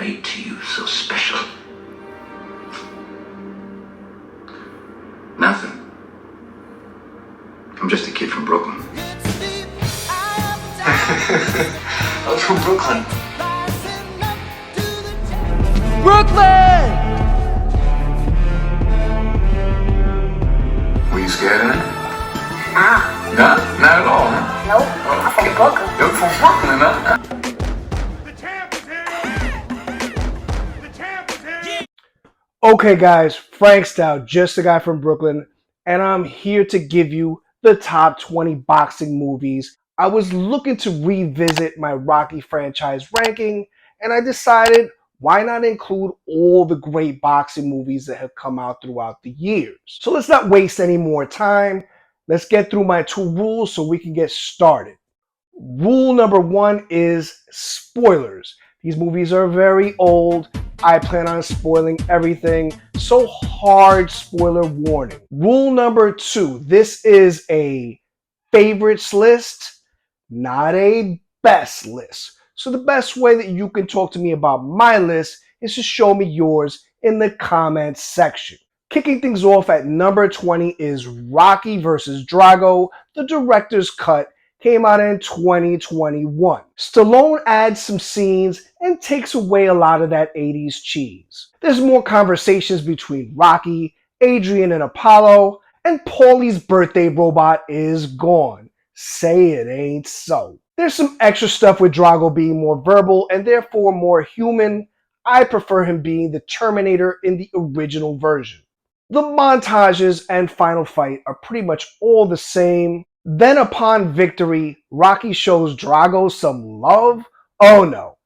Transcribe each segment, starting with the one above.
made to you so special? Nothing. I'm just a kid from Brooklyn. I'm from Brooklyn. Brooklyn! Were you scared of it? No, not at all, huh? Nope, I'm from Brooklyn. You're from Brooklyn, huh? The champ is here! The champ is here! Okay guys, Frank Style, just a guy from Brooklyn, and I'm here to give you the top 20 boxing movies. I was looking to revisit my Rocky franchise ranking, and I decided why not include all the great boxing movies that have come out throughout the years. So let's not waste any more time. Let's get through my 2 rules so we can get started. Rule number 1 is spoilers. These movies are very old. I plan on spoiling everything, so hard spoiler warning. Rule number 2, this is a favorites list, not a best list. So the best way that you can talk to me about my list is to show me yours in the comments section. Kicking things off at number 20 is Rocky vs. Drago, the director's cut. Came out in 2021. Stallone adds some scenes and takes away a lot of that 80s cheese. There's more conversations between Rocky, Adrian and Apollo, and Paulie's birthday robot is gone. Say it ain't so. There's some extra stuff with Drago being more verbal and therefore more human. I prefer him being the Terminator in the original version. The montages and final fight are pretty much all the same. Then upon victory, Rocky shows Drago some love? Oh no.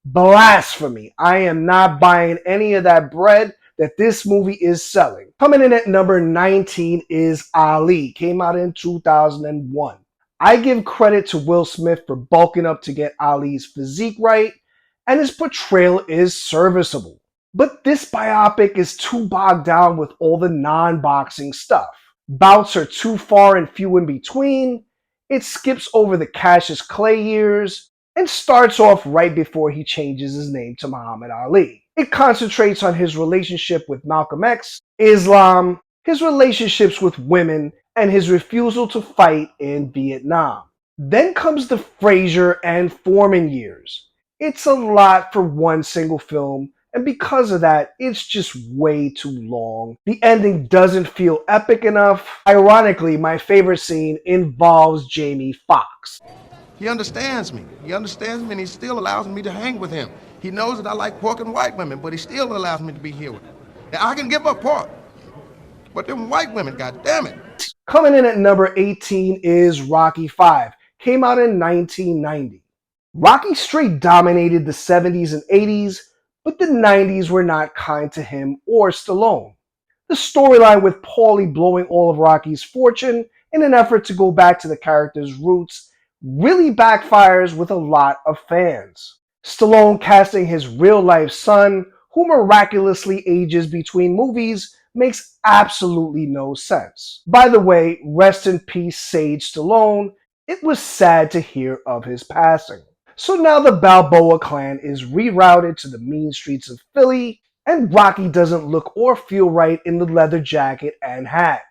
Blasphemy. I am not buying any of that bread that this movie is selling. Coming in at number 19 is Ali. Came out in 2001. I give credit to Will Smith for bulking up to get Ali's physique right, and his portrayal is serviceable. But this biopic is too bogged down with all the non-boxing stuff. Bouts are too far and few in between. It skips over the Cassius Clay years and starts off right before he changes his name to Muhammad Ali. It concentrates on his relationship with Malcolm X, Islam, his relationships with women, and his refusal to fight in Vietnam. Then comes the Frazier and Foreman years. It's a lot for one single film, and because of that, it's just way too long. The ending doesn't feel epic enough. Ironically, my favorite scene involves Jamie Foxx. He understands me. He understands me and he still allows me to hang with him. He knows that I like pork and white women, but he still allows me to be here with him. Now, I can give up pork, but them white women, goddammit. Coming in at number 18 is Rocky V. Came out in 1990. Rocky straight dominated the 70s and 80s, but the 90s were not kind to him or Stallone. The storyline with Paulie blowing all of Rocky's fortune in an effort to go back to the character's roots really backfires with a lot of fans. Stallone casting his real-life son, who miraculously ages between movies, makes absolutely no sense. By the way, rest in peace Sage Stallone. It was sad to hear of his passing. So now the Balboa clan is rerouted to the mean streets of Philly, and Rocky doesn't look or feel right in the leather jacket and hat.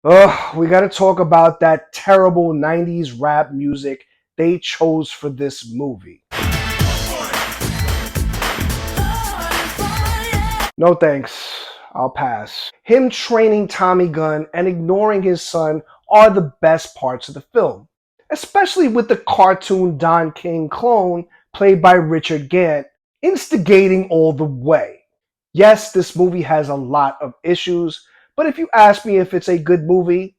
We gotta talk about that terrible 90s rap music they chose for this movie. No thanks, I'll pass. Him training Tommy Gunn and ignoring his son are the best parts of the film, especially with the cartoon Don King clone played by Richard Gant instigating all the way. Yes, this movie has a lot of issues, but if you ask me if it's a good movie,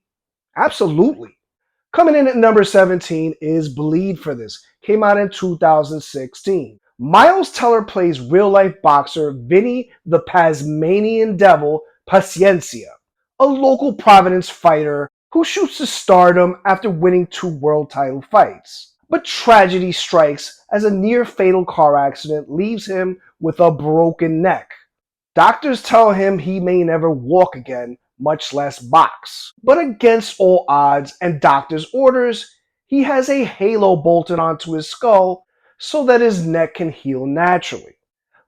absolutely. Coming in at number 17 is Bleed for This. Came out in 2016. Miles Teller plays real-life boxer Vinny the Tasmanian Devil Paciencia, a local Providence fighter who shoots to stardom after winning 2 world title fights. But tragedy strikes as a near-fatal car accident leaves him with a broken neck. Doctors tell him he may never walk again, much less box. But against all odds and doctors' orders, he has a halo bolted onto his skull so that his neck can heal naturally.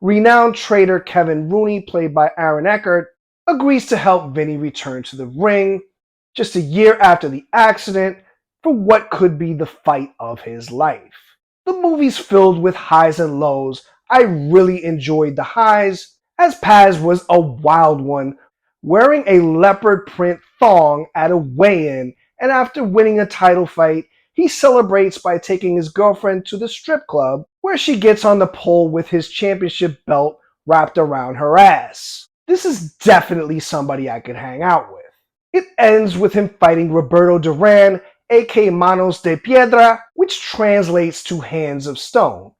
Renowned trader Kevin Rooney, played by Aaron Eckhart, agrees to help Vinny return to the ring just a year after the accident for what could be the fight of his life. The movie's filled with highs and lows. I really enjoyed the highs, as Paz was a wild one, wearing a leopard print thong at a weigh-in, and after winning a title fight, he celebrates by taking his girlfriend to the strip club, where she gets on the pole with his championship belt wrapped around her ass. This is definitely somebody I could hang out with. It ends with him fighting Roberto Duran, aka Manos de Piedra, which translates to Hands of Stone.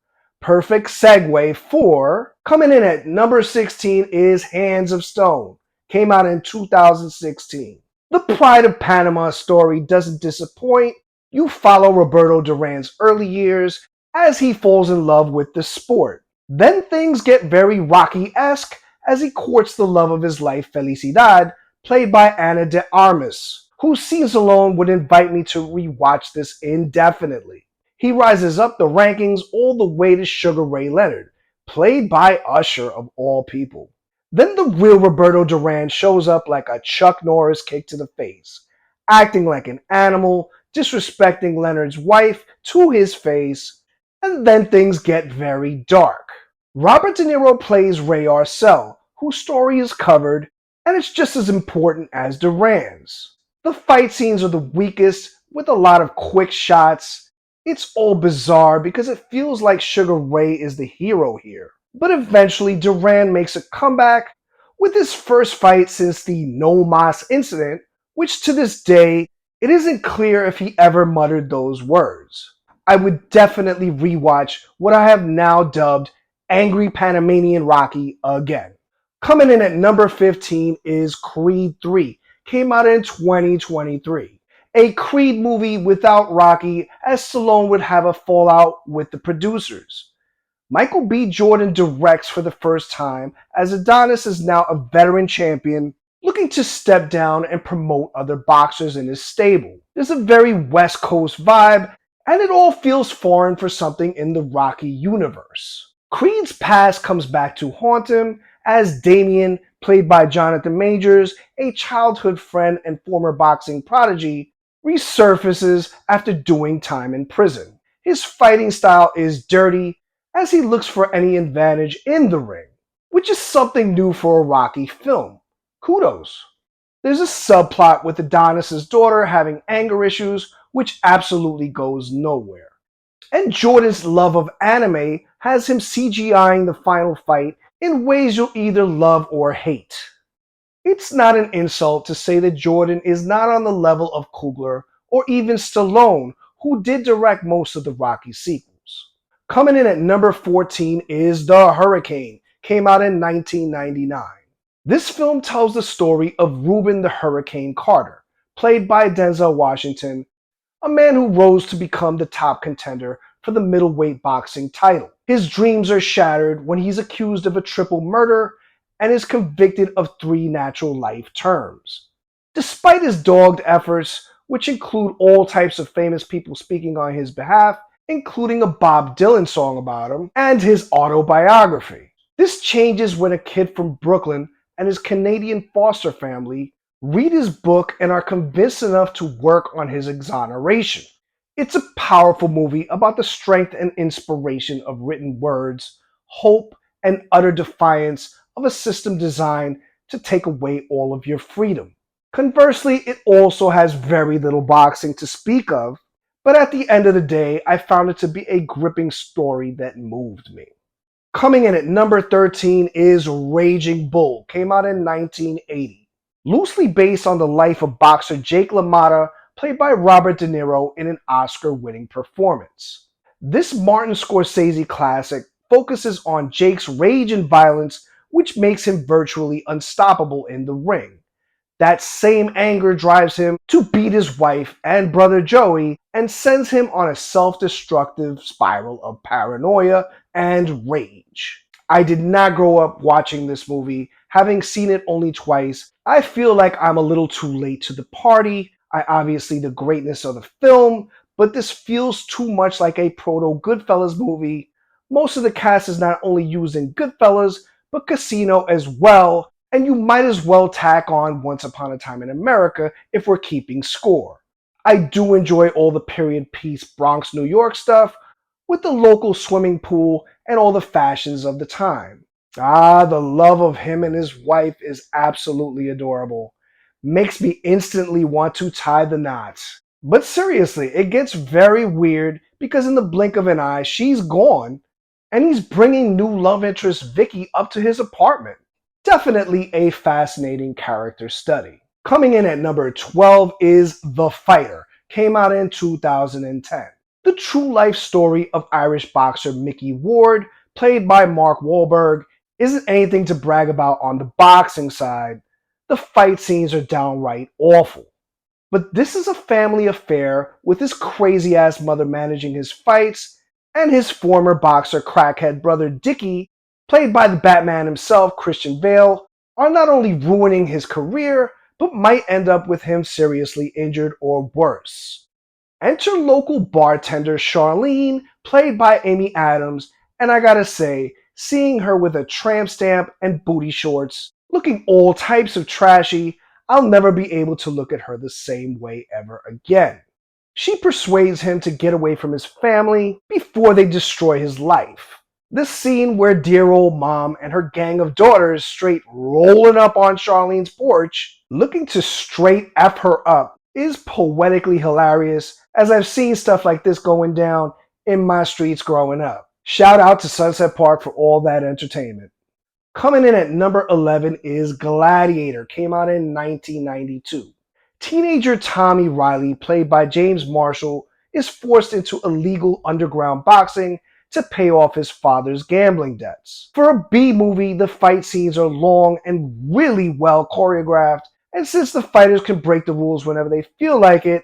Perfect segue for coming in at number 16 is Hands of Stone. Came out in 2016. The Pride of Panama story doesn't disappoint. You follow Roberto Duran's early years as he falls in love with the sport. Then things get very Rocky-esque as he courts the love of his life, Felicidad, played by Ana de Armas, whose scenes alone would invite me to rewatch this indefinitely. He rises up the rankings all the way to Sugar Ray Leonard, played by Usher of all people. Then the real Roberto Duran shows up like a Chuck Norris kick to the face, acting like an animal, disrespecting Leonard's wife to his face, and then things get very dark. Robert De Niro plays Ray Arcel, whose story is covered, and it's just as important as Duran's. The fight scenes are the weakest, with a lot of quick shots. It's all bizarre because it feels like Sugar Ray is the hero here. But eventually Duran makes a comeback with his first fight since the No Mas incident, which to this day, it isn't clear if he ever muttered those words. I would definitely rewatch what I have now dubbed Angry Panamanian Rocky again. Coming in at number 15 is Creed 3. Came out in 2023. A Creed movie without Rocky, as Stallone would have a fallout with the producers. Michael B. Jordan directs for the first time, as Adonis is now a veteran champion looking to step down and promote other boxers in his stable. There's a very West Coast vibe, and it all feels foreign for something in the Rocky universe. Creed's past comes back to haunt him, as Damien, played by Jonathan Majors, a childhood friend and former boxing prodigy, resurfaces after doing time in prison. His fighting style is dirty, as he looks for any advantage in the ring, which is something new for a Rocky film. Kudos. There's a subplot with Adonis' daughter having anger issues, which absolutely goes nowhere. And Jordan's love of anime has him CGIing the final fight in ways you'll either love or hate. It's not an insult to say that Jordan is not on the level of Coogler or even Stallone, who did direct most of the Rocky sequels. Coming in at number 14 is The Hurricane. Came out in 1999. This film tells the story of Reuben the Hurricane Carter, played by Denzel Washington, a man who rose to become the top contender for the middleweight boxing title. His dreams are shattered when he's accused of a triple murder and is convicted of 3 natural life terms. Despite his dogged efforts, which include all types of famous people speaking on his behalf, including a Bob Dylan song about him, and his autobiography. This changes when a kid from Brooklyn and his Canadian foster family read his book and are convinced enough to work on his exoneration. It's a powerful movie about the strength and inspiration of written words, hope, and utter defiance of a system designed to take away all of your freedom. Conversely, it also has very little boxing to speak of, but at the end of the day, I found it to be a gripping story that moved me. Coming in at number 13 is Raging Bull. Came out in 1980. Loosely based on the life of boxer Jake LaMotta, played by Robert De Niro in an Oscar-winning performance. This Martin Scorsese classic focuses on Jake's rage and violence, which makes him virtually unstoppable in the ring. That same anger drives him to beat his wife and brother Joey and sends him on a self-destructive spiral of paranoia and rage. I did not grow up watching this movie. Having seen it only twice, I feel like I'm a little too late to the party. I obviously the greatness of the film, but this feels too much like a proto-Goodfellas movie Most of the cast is not only used in Goodfellas, but Casino as well, and you might as well tack on Once Upon a Time in America if we're keeping score. I do enjoy all the period piece Bronx, New York stuff, with the local swimming pool and all the fashions of the time. Ah, the love of him and his wife is absolutely adorable. Makes me instantly want to tie the knots. But seriously, it gets very weird because in the blink of an eye, she's gone, and he's bringing new love interest Vicky up to his apartment. Definitely a fascinating character study. Coming in at number 12 is The Fighter. Came out in 2010. The true life story of Irish boxer Mickey Ward, played by Mark Wahlberg, isn't anything to brag about on the boxing side. The fight scenes are downright awful. But this is a family affair with his crazy ass mother managing his fights and his former boxer crackhead brother Dickie, played by the Batman himself, Christian Bale, are not only ruining his career, but might end up with him seriously injured or worse. Enter local bartender Charlene, played by Amy Adams, and I gotta say, seeing her with a tramp stamp and booty shorts, looking all types of trashy, I'll never be able to look at her the same way ever again. She persuades him to get away from his family before they destroy his life. This scene where dear old mom and her gang of daughters straight rolling up on Charlene's porch, looking to straight F her up, is poetically hilarious, as I've seen stuff like this going down in my streets growing up. Shout out to Sunset Park for all that entertainment. Coming in at number 11 is Gladiator, came out in 1992. Teenager Tommy Riley, played by James Marshall, is forced into illegal underground boxing to pay off his father's gambling debts. For a B movie, the fight scenes are long and really well choreographed, and since the fighters can break the rules whenever they feel like it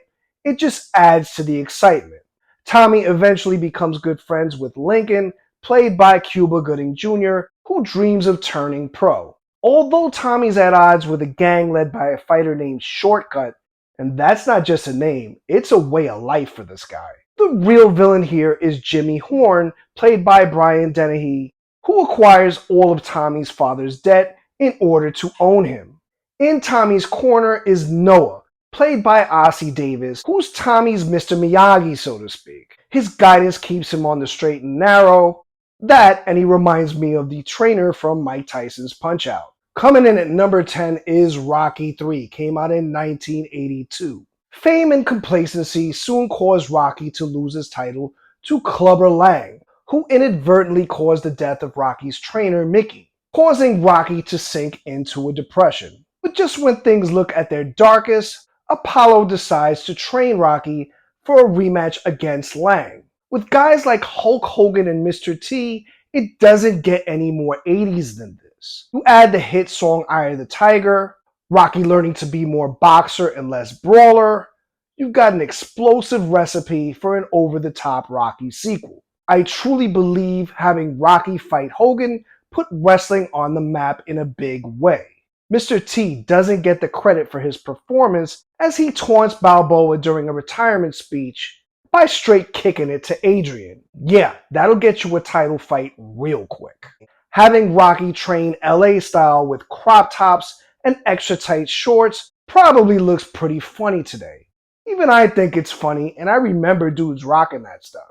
just adds to the excitement. Tommy eventually becomes good friends with Lincoln, played by Cuba Gooding Jr., who dreams of turning pro. Although Tommy's at odds with a gang led by a fighter named Shortcut, and that's not just a name, it's a way of life for this guy. The real villain here is Jimmy Horn, played by Brian Dennehy, who acquires all of Tommy's father's debt in order to own him. In Tommy's corner is Noah, played by Ossie Davis, who's Tommy's Mr. Miyagi, so to speak. His guidance keeps him on the straight and narrow. That, and he reminds me of the trainer from Mike Tyson's Punch-Out! Coming in at number 10 is Rocky III, came out in 1982. Fame and complacency soon caused Rocky to lose his title to Clubber Lang, who inadvertently caused the death of Rocky's trainer, Mickey, causing Rocky to sink into a depression. But just when things look at their darkest, Apollo decides to train Rocky for a rematch against Lang. With guys like Hulk Hogan and Mr. T, it doesn't get any more 80s than this. You add the hit song Eye of the Tiger, Rocky learning to be more boxer and less brawler, you've got an explosive recipe for an over-the-top Rocky sequel. I truly believe having Rocky fight Hogan put wrestling on the map in a big way. Mr. T doesn't get the credit for his performance as he taunts Balboa during a retirement speech by straight kicking it to Adrian. Yeah, that'll get you a title fight real quick. Having Rocky train LA style with crop tops and extra tight shorts probably looks pretty funny today. Even I think it's funny, and I remember dudes rocking that stuff.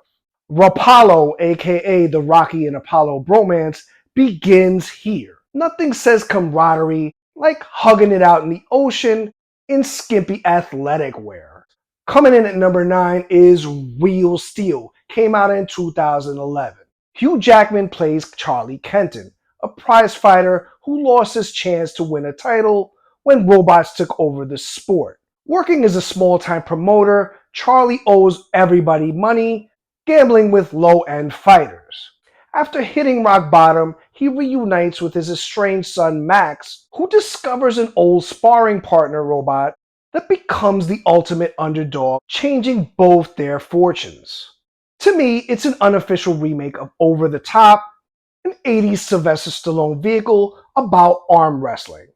Rapallo, aka the Rocky and Apollo bromance, begins here. Nothing says camaraderie like hugging it out in the ocean in skimpy athletic wear. Coming in at number 9 is Real Steel, came out in 2011. Hugh Jackman plays Charlie Kenton, a prize fighter who lost his chance to win a title when robots took over the sport. Working as a small-time promoter, Charlie owes everybody money, gambling with low-end fighters. After hitting rock bottom, he reunites with his estranged son Max, who discovers an old sparring partner robot that becomes the ultimate underdog, changing both their fortunes. To me, it's an unofficial remake of Over the Top, an 80s Sylvester Stallone vehicle about arm wrestling.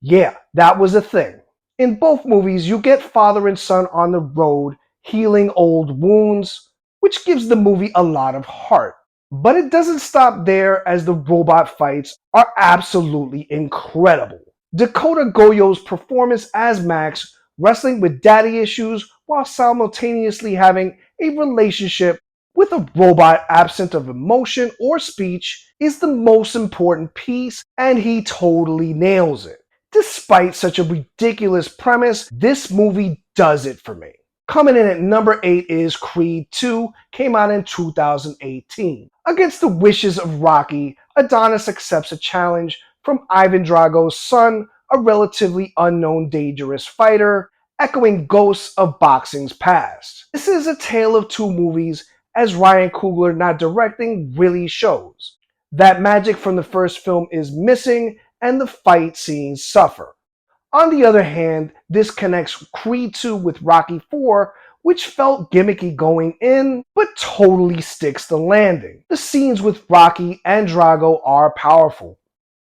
Yeah, that was a thing. In both movies, you get father and son on the road healing old wounds, which gives the movie a lot of heart. But it doesn't stop there, as the robot fights are absolutely incredible. Dakota Goyo's performance as Max, wrestling with daddy issues while simultaneously having a relationship with a robot absent of emotion or speech, is the most important piece, and he totally nails it. Despite such a ridiculous premise, this movie does it for me. Coming in at number 8 is Creed 2, came out in 2018. Against the wishes of Rocky, Adonis accepts a challenge from Ivan Drago's son, a relatively unknown dangerous fighter, echoing ghosts of boxing's past. This is a tale of two movies, as Ryan Coogler not directing really shows. That magic from the first film is missing, and the fight scenes suffer. On the other hand, this connects Creed 2 with Rocky 4, which felt gimmicky going in, but totally sticks the landing. The scenes with Rocky and Drago are powerful.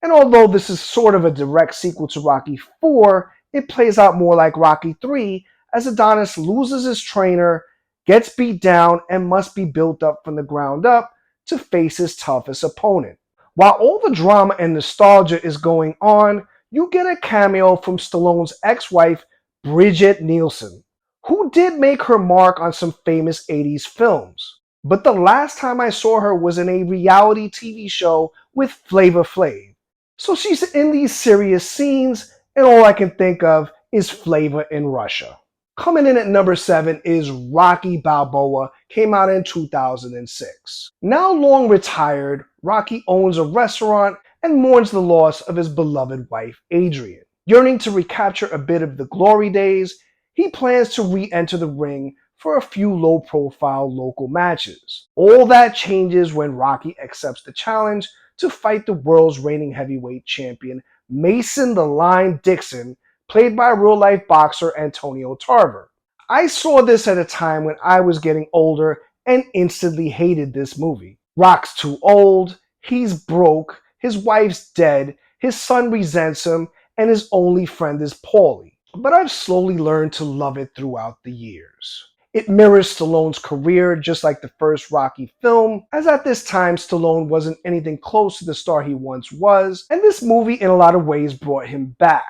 And although this is sort of a direct sequel to Rocky 4, it plays out more like Rocky 3, as Adonis loses his trainer, gets beat down, and must be built up from the ground up to face his toughest opponent. While all the drama and nostalgia is going on, you get a cameo from Stallone's ex-wife, Bridget Nielsen, who did make her mark on some famous 80s films. But the last time I saw her was in a reality TV show with Flavor Flav. So she's in these serious scenes, and all I can think of is Flavor in Russia. Coming in at number 7 is Rocky Balboa, came out in 2006. Now long retired, Rocky owns a restaurant and mourns the loss of his beloved wife, Adrian. Yearning to recapture a bit of the glory days, he plans to re-enter the ring for a few low-profile local matches. All that changes when Rocky accepts the challenge to fight the world's reigning heavyweight champion, Mason the Line Dixon, played by real-life boxer Antonio Tarver. I saw this at a time when I was getting older and instantly hated this movie. Rock's too old, he's broke, his wife's dead, his son resents him, and his only friend is Paulie. But I've slowly learned to love it throughout the years. It mirrors Stallone's career just like the first Rocky film, as at this time Stallone wasn't anything close to the star he once was, and this movie in a lot of ways brought him back.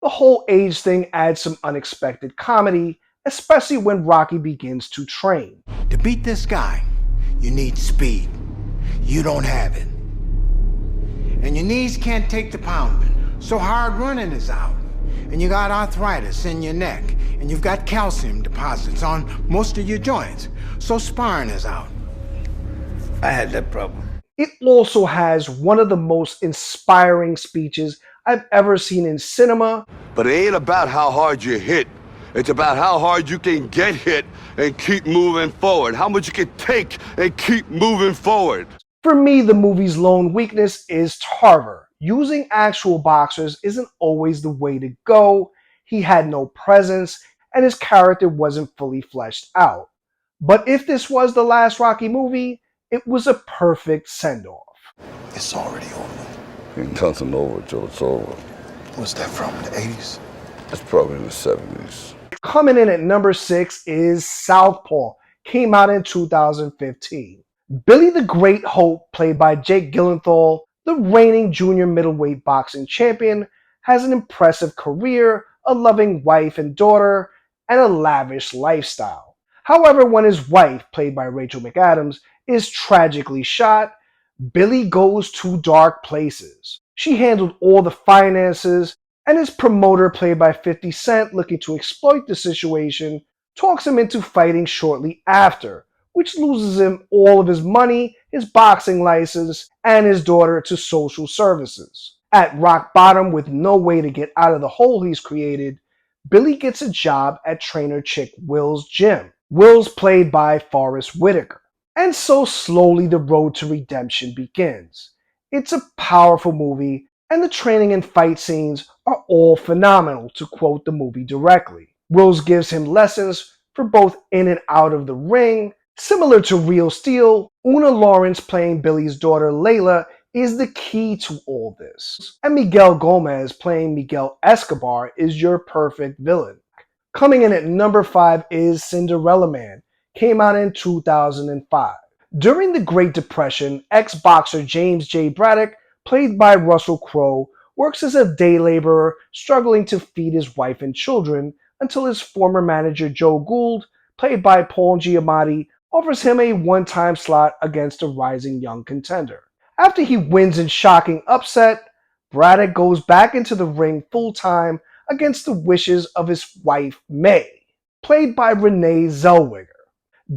The whole age thing adds some unexpected comedy, especially when Rocky begins to train. To beat this guy, you need speed. You don't have it. And your knees can't take the pounding, so hard running is out. And you got arthritis in your neck, and you've got calcium deposits on most of your joints, so sparring is out. I had that problem. It also has one of the most inspiring speeches I've ever seen in cinema. But it ain't about how hard you hit. It's about how hard you can get hit and keep moving forward. How much you can take and keep moving forward. For me, the movie's lone weakness is Tarver. Using actual boxers isn't always the way to go. He had no presence, and his character wasn't fully fleshed out. But if this was the last Rocky movie, it was a perfect send-off. It's already over. Ain't nothing over till it's over. What's that from, the 80s? It's probably in the 70s. Coming in at number 6 is Southpaw, came out in 2015. Billy the Great Hope, played by Jake Gyllenhaal, the reigning junior middleweight boxing champion, has an impressive career, a loving wife and daughter, and a lavish lifestyle. However, when his wife, played by Rachel McAdams, is tragically shot, Billy goes to dark places. She handled all the finances, and his promoter, played by 50 Cent, looking to exploit the situation, talks him into fighting shortly after, which loses him all of his money, his boxing license, and his daughter to social services. At rock bottom with no way to get out of the hole he's created, Billy gets a job at trainer chick Will's gym. Will's played by Forrest Whitaker. And so slowly the road to redemption begins. It's a powerful movie, and the training and fight scenes are all phenomenal, to quote the movie directly. Wills gives him lessons for both in and out of the ring. Similar to Real Steel, Una Lawrence playing Billy's daughter Layla is the key to all this. And Miguel Gomez playing Miguel Escobar is your perfect villain. Coming in at number 5 is Cinderella Man, came out in 2005. During the Great Depression, ex-boxer James J. Braddock, played by Russell Crowe, works as a day laborer struggling to feed his wife and children until his former manager Joe Gould, played by Paul Giamatti, offers him a one-time slot against a rising young contender. After he wins in shocking upset, Braddock goes back into the ring full-time against the wishes of his wife May, played by Renee Zellweger.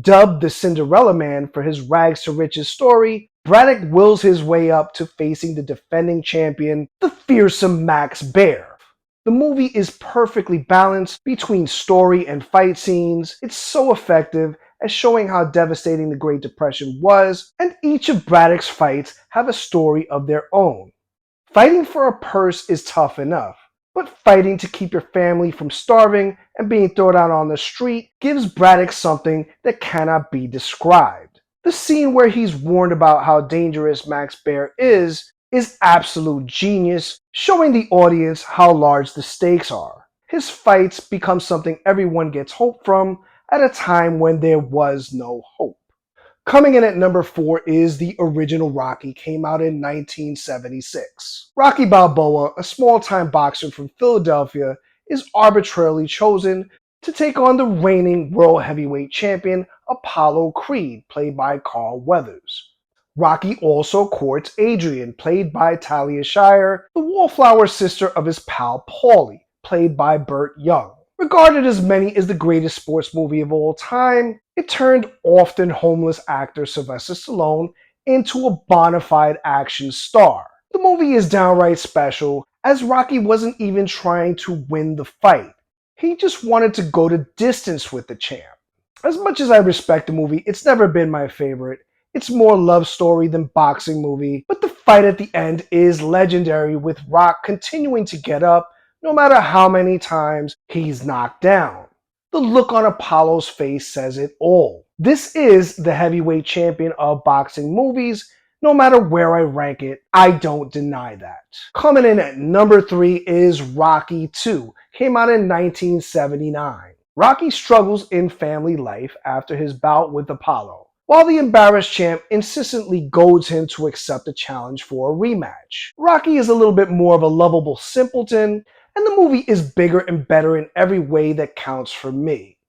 Dubbed the Cinderella Man for his rags to riches story, Braddock wills his way up to facing the defending champion, the fearsome Max Baer. The movie is perfectly balanced between story and fight scenes. It's so effective at showing how devastating the Great Depression was, and each of Braddock's fights have a story of their own. Fighting for a purse is tough enough, but fighting to keep your family from starving and being thrown out on the street gives Braddock something that cannot be described. The scene where he's warned about how dangerous Max Baer is absolute genius, showing the audience how large the stakes are. His fights become something everyone gets hope from at a time when there was no hope. Coming in at number 4 is the original Rocky, came out in 1976. Rocky Balboa, a small-time boxer from Philadelphia, is arbitrarily chosen to take on the reigning world heavyweight champion Apollo Creed, played by Carl Weathers. Rocky also courts Adrian, played by Talia Shire, the wallflower sister of his pal Paulie, played by Burt Young. Regarded as many as the greatest sports movie of all time, it turned often homeless actor Sylvester Stallone into a bona fide action star. The movie is downright special, as Rocky wasn't even trying to win the fight. He just wanted to go the distance with the champ. As much as I respect the movie, it's never been my favorite. It's more love story than boxing movie, but the fight at the end is legendary, with Rock continuing to get up no matter how many times he's knocked down. The look on Apollo's face says it all. This is the heavyweight champion of boxing movies. No matter where I rank it, I don't deny that. Coming in at number 3 is Rocky II. Came out in 1979. Rocky struggles in family life after his bout with Apollo, while the embarrassed champ insistently goads him to accept a challenge for a rematch. Rocky is a little bit more of a lovable simpleton, and the movie is bigger and better in every way that counts for me.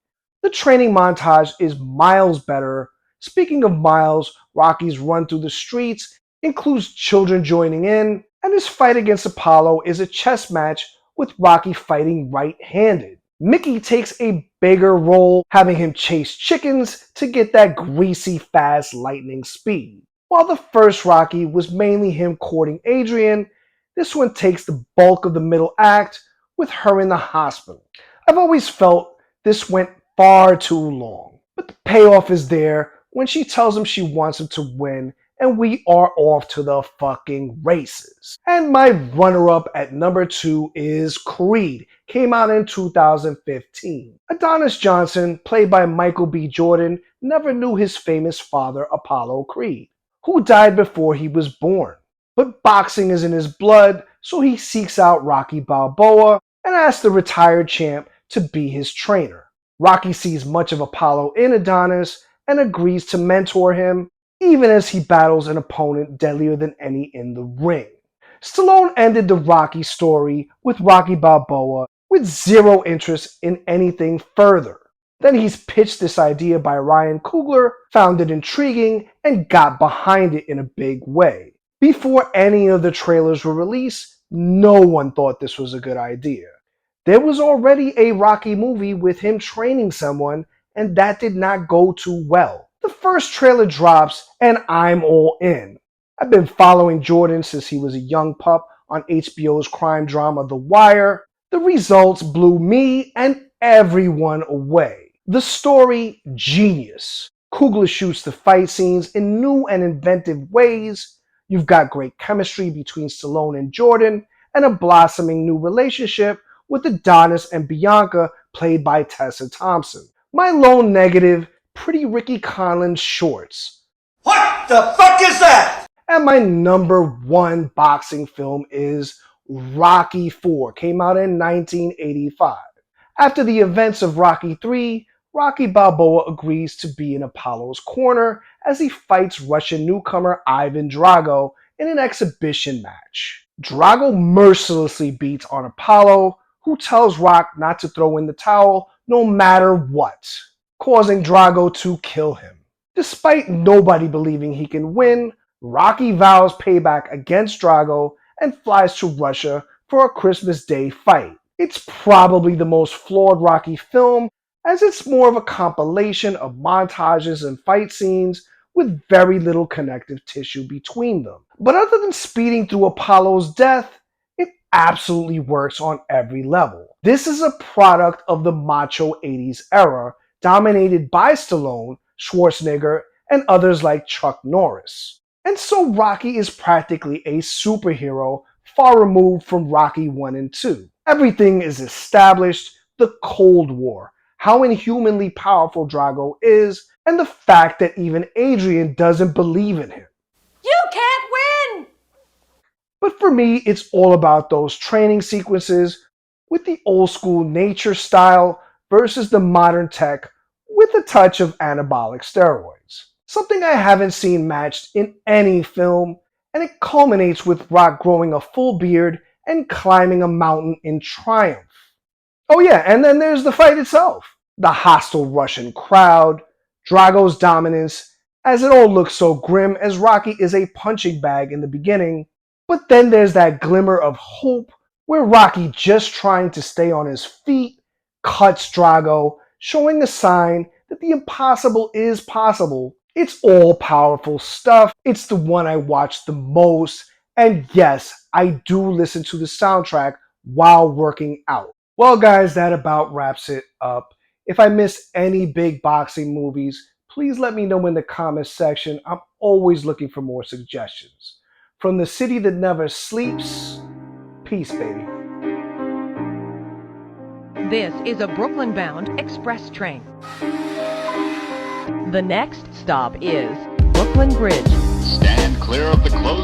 The training montage is miles better. Speaking of miles, Rocky's run through the streets includes children joining in, and his fight against Apollo is a chess match with Rocky fighting right-handed. Mickey takes a bigger role, having him chase chickens to get that greasy, fast lightning speed. While the first Rocky was mainly him courting Adrian, this one takes the bulk of the middle act with her in the hospital. I've always felt this went far too long, but the payoff is there when she tells him she wants him to win, and we are off to the fucking races. And my runner-up at number 2 is Creed. Came out in 2015. Adonis Johnson, played by Michael B. Jordan, never knew his famous father, Apollo Creed, who died before he was born. But boxing is in his blood, so he seeks out Rocky Balboa and asks the retired champ to be his trainer. Rocky sees much of Apollo in Adonis and agrees to mentor him, even as he battles an opponent deadlier than any in the ring. Stallone ended the Rocky story with Rocky Balboa with zero interest in anything further. Then he's pitched this idea by Ryan Coogler, found it intriguing, and got behind it in a big way. Before any of the trailers were released, no one thought this was a good idea. There was already a Rocky movie with him training someone, and that did not go too well. The first trailer drops, and I'm all in. I've been following Jordan since he was a young pup on HBO's crime drama The Wire. The results blew me and everyone away. The story, genius. Coogler shoots the fight scenes in new and inventive ways. You've got great chemistry between Stallone and Jordan, and a blossoming new relationship with Adonis and Bianca, played by Tessa Thompson. My lone negative, Pretty Ricky Conlon's shorts. What the fuck is that? And my number 1 boxing film is Rocky IV. Came out in 1985. After the events of Rocky III, Rocky Balboa agrees to be in Apollo's corner as he fights Russian newcomer Ivan Drago in an exhibition match. Drago mercilessly beats on Apollo, who tells Rock not to throw in the towel no matter what, causing Drago to kill him. Despite nobody believing he can win, Rocky vows payback against Drago and flies to Russia for a Christmas Day fight. It's probably the most flawed Rocky film, as it's more of a compilation of montages and fight scenes with very little connective tissue between them. But other than speeding through Apollo's death, it absolutely works on every level. This is a product of the macho 80s era, dominated by Stallone, Schwarzenegger, and others like Chuck Norris. And so Rocky is practically a superhero far removed from Rocky 1 and 2. Everything is established: the Cold War, how inhumanly powerful Drago is, and the fact that even Adrian doesn't believe in him. You can't win! But for me, it's all about those training sequences with the old school nature style versus the modern tech with a touch of anabolic steroids. Something I haven't seen matched in any film, and it culminates with Rock growing a full beard and climbing a mountain in triumph. Oh yeah, and then there's the fight itself. The hostile Russian crowd, Drago's dominance, as it all looks so grim as Rocky is a punching bag in the beginning, but then there's that glimmer of hope where Rocky, just trying to stay on his feet, cuts Drago, showing a sign that the impossible is possible. It's all powerful stuff. It's the one I watch the most, and yes, I do listen to the soundtrack while working out. Well guys, that about wraps it up. If I missed any big boxing movies, please let me know in the comments section. I'm always looking for more suggestions. From the city that never sleeps, peace, baby. This is a Brooklyn-bound express train. The next stop is Brooklyn Bridge. Stand clear of the closed